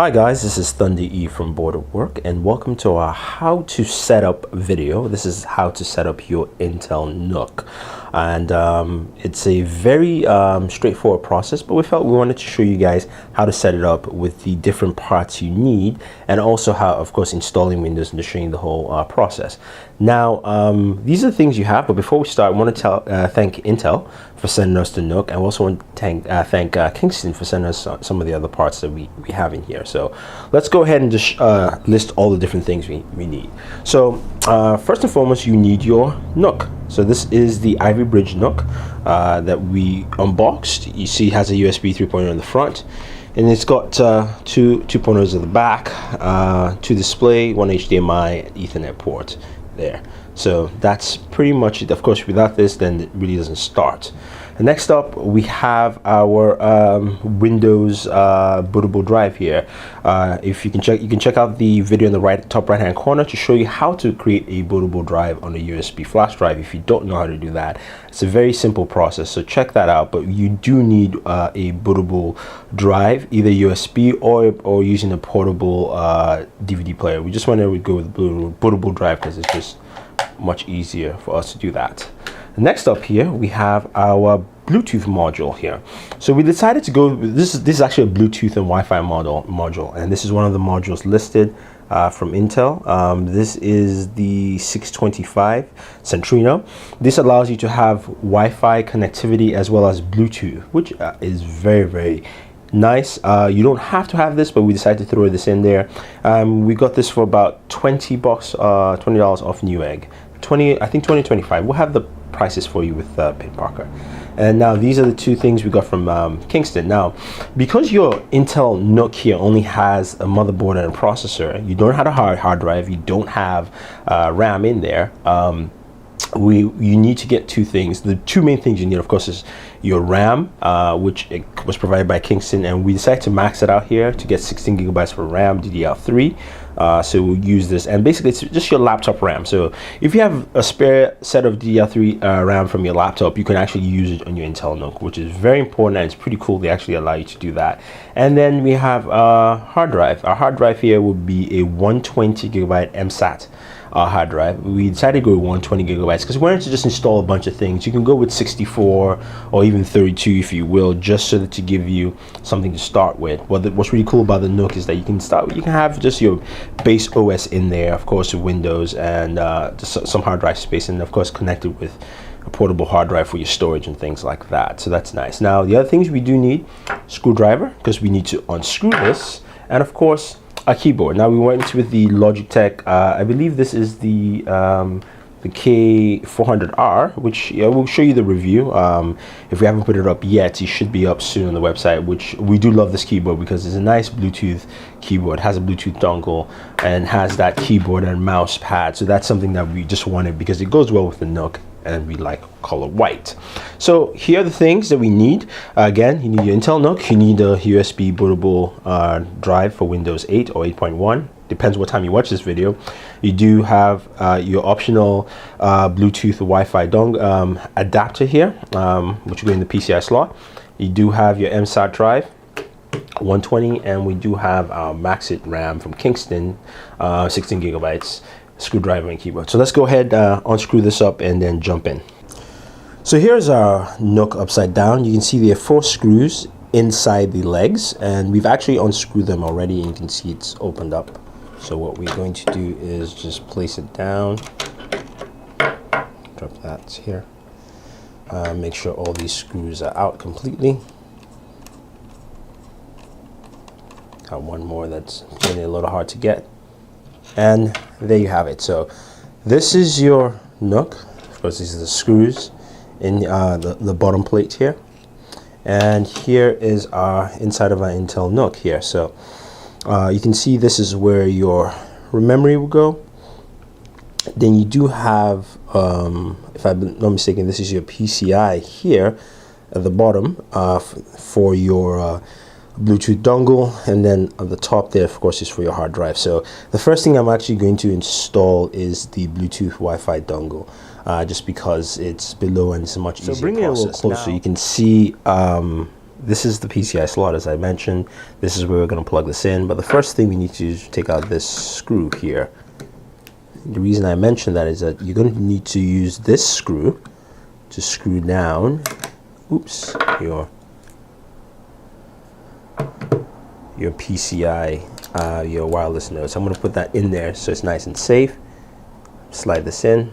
Hi guys, this is Thunder E from Board of Work and welcome to our how to set up video. This is how to set up your Intel NUC, and it's a very straightforward process, but we felt we wanted to show you guys how to set it up with the different parts you need, and also how, of course, installing Windows and showing the whole process. Now, these are the things you have, but before we start, I want to thank Intel for sending us the NUC, and we also want to thank Kingston for sending us some of the other parts that we have in here. So let's go ahead and just list all the different things we need. So first and foremost, you need your NUC. So this is the Ivy Bridge NUC that we unboxed. You see it has a USB 3.0 in the front, and it's got two 2.0s at the back, two display, one HDMI, Ethernet port there. So that's pretty much it. Of course, without this, then it really doesn't start. And next up, we have our Windows bootable drive here. If you can check out the video in the top right hand corner to show you how to create a bootable drive on a USB flash drive. If you don't know how to do that, it's a very simple process, so check that out. But you do need a bootable drive, either USB or using a portable DVD player. We just wanted to go with bootable drive because it's just much easier for us to do that. Next up here, we have our Bluetooth module here. So we decided to go with this is actually a Bluetooth and Wi-Fi module, and this is one of the modules listed from Intel. This is the 625 Centrino. This allows you to have Wi-Fi connectivity as well as Bluetooth, which is very nice. You don't have to have this, but we decided to throw this in there. We got this for about $20 off Newegg. I think 2025. We'll have the prices for you with Pit Parker. And now these are the two things we got from Kingston. Now, because your Intel NUC here only has a motherboard and a processor, you don't have a hard drive, you don't have RAM in there, you need to get two things. The two main things you need, of course, is your RAM, which was provided by Kingston, and we decided to max it out here to get 16 gigabytes for RAM, DDR3. So we'll use this, and basically it's just your laptop RAM. So if you have a spare set of DDR3 RAM from your laptop, you can actually use it on your Intel NUC, which is very important, and it's pretty cool they actually allow you to do that. And then we have a hard drive. Our hard drive here would be a 120 gigabyte MSAT hard drive. We decided to go with 120 gigabytes because we wanted to just install a bunch of things. You can go with 64 or even 32 if you will, just so that to give you something to start with. What's really cool about the NUC is that you can have just your base OS in there, of course, Windows, and just some hard drive space, and of course connected with a portable hard drive for your storage and things like that. So that's nice. Now the other things we do need: screwdriver, because we need to unscrew this, and of course a keyboard. Now we went with the Logitech, I believe this is the K400R, which we'll show you the review. If we haven't put it up yet, it should be up soon on the website, which we do love this keyboard because it's a nice Bluetooth keyboard. It has a Bluetooth dongle and has that keyboard and mouse pad. So that's something that we just wanted because it goes well with the NUC, and we like color white. So here are the things that we need. Again, you need your Intel NUC, you need a USB bootable drive for Windows 8 or 8.1, depends what time you watch this video. You do have your optional Bluetooth Wi-Fi adapter here, which will go in the PCI slot. You do have your MSAT drive, 120, and we do have our Maxit RAM from Kingston, 16 gigabytes, screwdriver and keyboard. So let's go ahead, unscrew this up and then jump in. So here's our NUC upside down. You can see there are 4 screws inside the legs, and we've actually unscrewed them already, and you can see it's opened up. So what we're going to do is just place it down, drop that here, make sure all these screws are out completely. Got one more that's getting a little hard to get. And there you have it. So this is your NUC. Of course, these are the screws in the bottom plate here, and here is our inside of our Intel NUC here. So you can see this is where your memory will go. Then you do have, if I'm not mistaken, this is your PCI here at the bottom for your Bluetooth dongle, and then on the top there, of course, is for your hard drive. So the first thing I'm actually going to install is the Bluetooth Wi-Fi dongle, just because it's below and it's a much easier process. So bringing it a little closer, you can see this is the PCI slot, as I mentioned. This is where we're going to plug this in. But the first thing we need to do is take out this screw here. The reason I mention that is that you're going to need to use this screw to screw down, oops, your PCI, your wireless node. So I'm going to put that in there so it's nice and safe. Slide this in.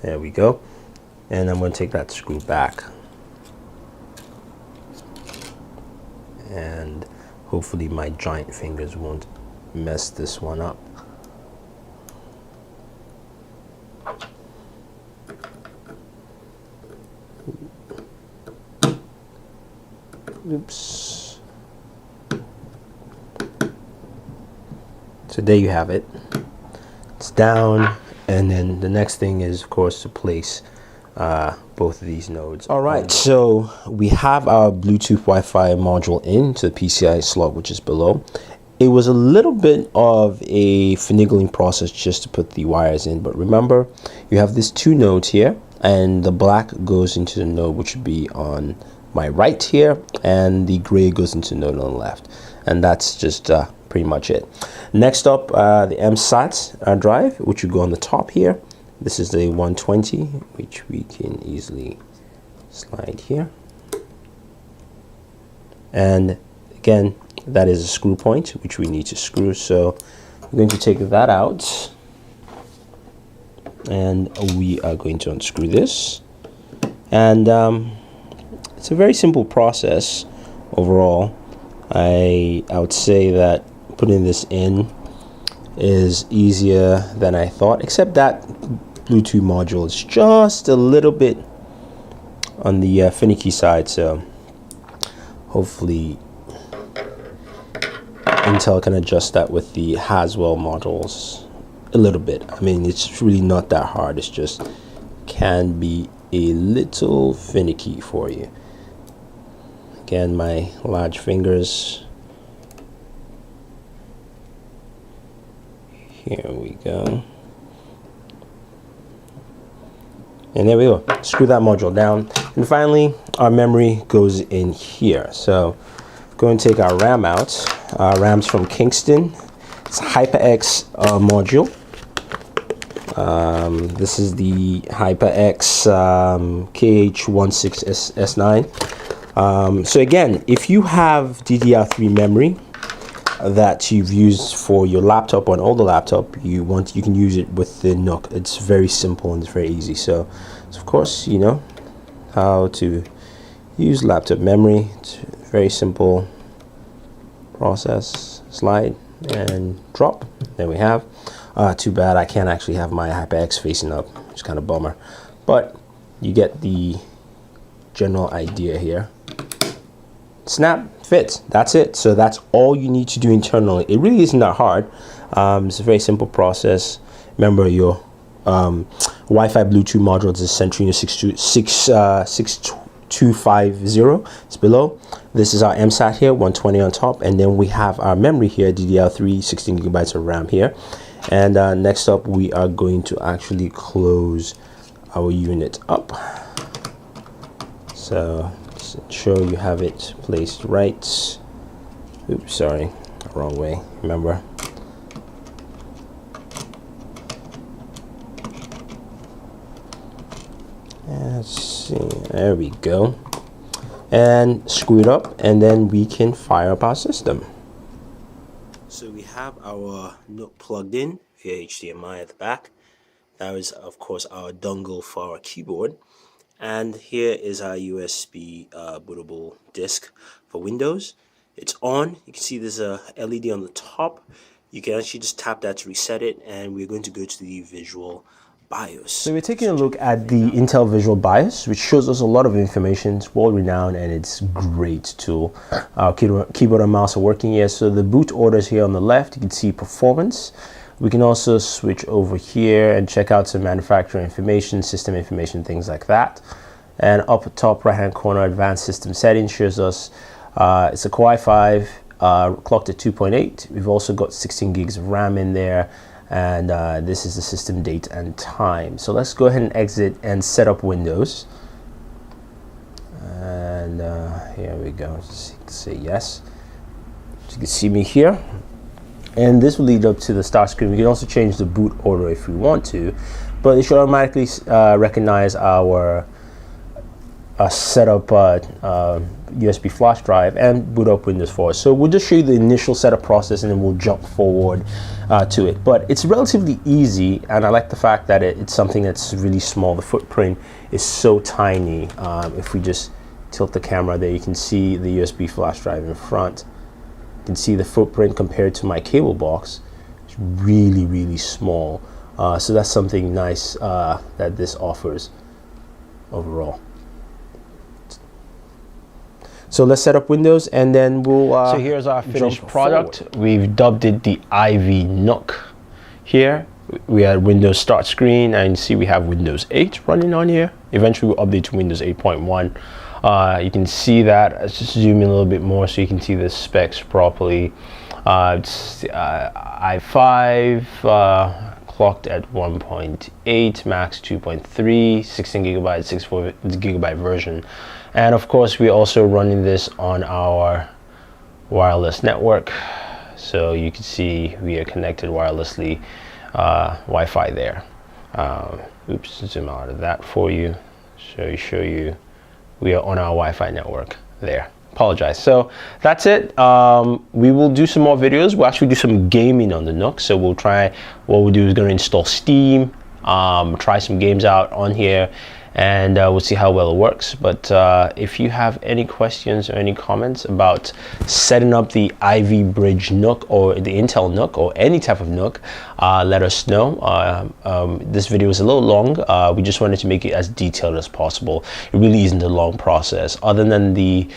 There we go. And I'm going to take that screw back. And hopefully my giant fingers won't mess this one up. Oops. So there you have it. It's down, and then the next thing is, of course, to place both of these nodes. All right, so we have our Bluetooth Wi-Fi module into the PCI slot, which is below. It was a little bit of a finagling process just to put the wires in, but remember, you have these two nodes here, and the black goes into the node which would be on my right here, and the gray goes into the node on the left, and that's just pretty much it. Next up, the MSAT drive, which would go on the top here. This is the 120, which we can easily slide here. And again, that is a screw point, which we need to screw. So I'm going to take that out, and we are going to unscrew this. And it's a very simple process overall. I would say that putting this in is easier than I thought, except that Bluetooth module is just a little bit on the finicky side, so hopefully Intel can adjust that with the Haswell modules a little bit. I mean, it's really not that hard, it's just can be a little finicky for you. Again, my large fingers. Here we go. And there we go. Screw that module down. And finally, our memory goes in here. So go and take our RAM out. RAM's from Kingston. It's a HyperX module. This is the HyperX KH16S9. So again, if you have DDR3 memory that you've used for your laptop or an older laptop, you can use it with the NUC. It's very simple and it's very easy. So of course, you know how to use laptop memory. It's a very simple process. Slide and drop. There we have. Too bad I can't actually have my HyperX facing up. It's kind of bummer, but you get the general idea here. Snap, fits. That's it. So that's all you need to do internally. It really isn't that hard. It's a very simple process. Remember, your Wi-Fi Bluetooth module is Centrino 6250. It's below. This is our MSAT here, 120 on top, and then we have our memory here, DDR3, 16 gigabytes of RAM here. And next up, we are going to actually close our unit up. So ensure you have it placed right. Oops, sorry, wrong way. Remember. Let's see, there we go. And screw it up, and then we can fire up our system. So we have our NUC plugged in via HDMI at the back. That is, of course, our dongle for our keyboard. And here is our USB bootable disk for Windows. It's on. You can see there's a LED on the top. You can actually just tap that to reset it, and we're going to go to the Visual BIOS. So we're taking a look at the Intel Visual BIOS, which shows us a lot of information. It's world-renowned and it's a great tool. Our keyboard and mouse are working here. So the boot order is here on the left. You can see performance. We can also switch over here and check out some manufacturer information, system information, things like that. And up top right-hand corner, advanced system settings shows us it's a Core i5, clocked at 2.8. We've also got 16 gigs of RAM in there. And this is the system date and time. So let's go ahead and exit and set up Windows. we go. Just say yes. So you can see me here. And this will lead up to the start screen. We can also change the boot order if we want to, but it should automatically recognize our setup USB flash drive and boot up Windows for us. So we'll just show you the initial setup process and then we'll jump forward to it. But it's relatively easy, and I like the fact that it's something that's really small. The footprint is so tiny. If we just tilt the camera there, you can see the USB flash drive in front. You can see the footprint compared to my cable box. It's really, really small. So that's something nice that this offers overall. So let's set up Windows and then we'll so here's our finished product forward. We've dubbed it the Ivy NUC. Here we had Windows start screen, and you see we have Windows 8 running on here. Eventually we'll update to Windows 8.1. You can see that. Let's just zoom in a little bit more so you can see the specs properly. It's i5 clocked at 1.8, max 2.3, 16 gigabyte, 64 gigabyte version. And of course, we're also running this on our wireless network. So you can see we are connected wirelessly, Wi-Fi there. Oops, zoom out of that for you. So show you we are on our Wi-Fi network there. Apologize. So that's it. We will do some more videos. We'll actually do some gaming on the NUC. So we'll try, what we'll do is going to install Steam, try some games out on here, and we'll see how well it works. But if you have any questions or any comments about setting up the Ivy Bridge NUC or the Intel NUC or any type of NUC, let us know. This video is a little long. We just wanted to make it as detailed as possible. It really isn't a long process, other than the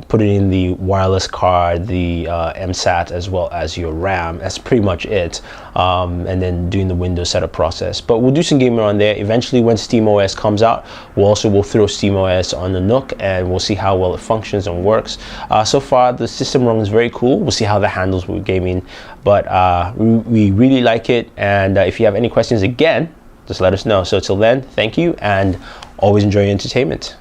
putting in the wireless card, the MSAT, as well as your RAM. That's pretty much it. And then doing the Windows setup process. But we'll do some gaming on there. Eventually, when SteamOS comes out, we'll throw SteamOS on the NUC, and we'll see how well it functions and works. So far, the system runs very cool. We'll see how that handles with gaming. But we really like it. And if you have any questions, again, just let us know. So till then, thank you, and always enjoy your entertainment.